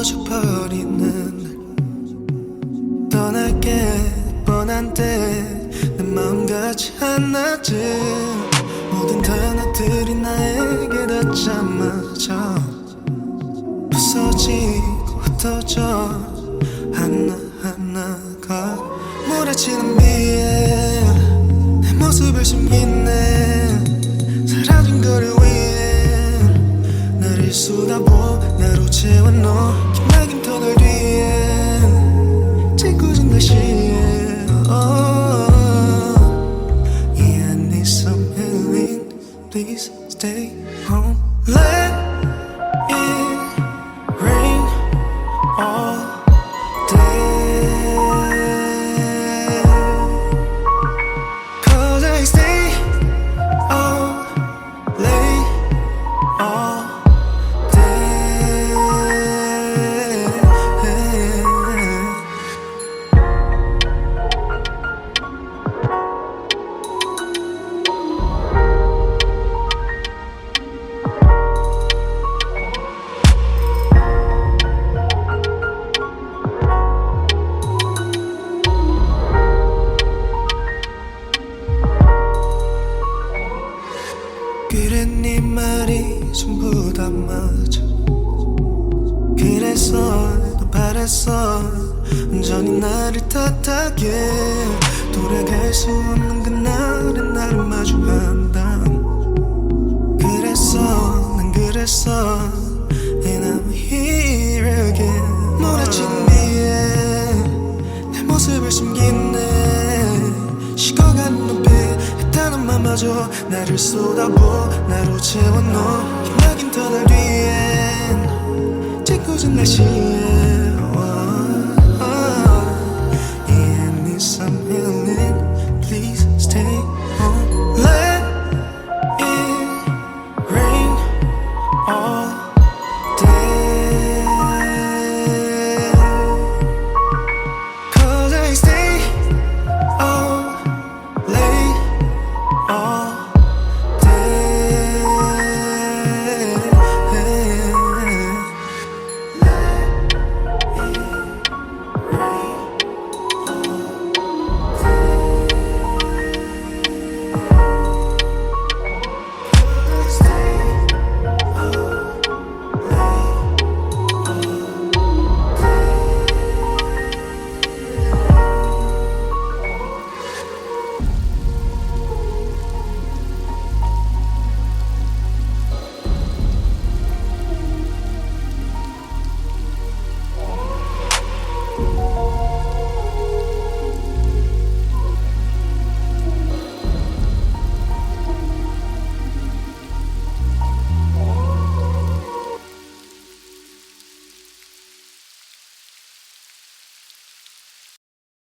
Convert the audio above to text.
꺼져버리는 날 떠날게 뻔한 때 내 마음 같지 않았지. 모든 단어들이 나에게 닿자마자 부서지고 흩어져 하나하나가 몰아치는 비에 내 모습을 숨기네. 사라진 거를 위해 나를 쏟아보 나로 채워넣어 기나긴 터널 뒤에 짓궂은 다시에 Yeah, I need some healing. Please stay home. Let it rain all day. 'Cause I stay up late all day. 그래 네 말이 전부 다 맞아. 그래서 또 바랬어 온전히 나를 탓하게. 돌아갈 수 없는 그날에 나를 마주한다. 그래서 난 그랬어 And I'm here again. 몰아치는 비에 내 모습을 숨기네. 식어가는 눈빛 했다는 맘마저 나를 쏟아보 나로 채워넣어 기나긴 터널 뒤엔 짓궂은 날씨에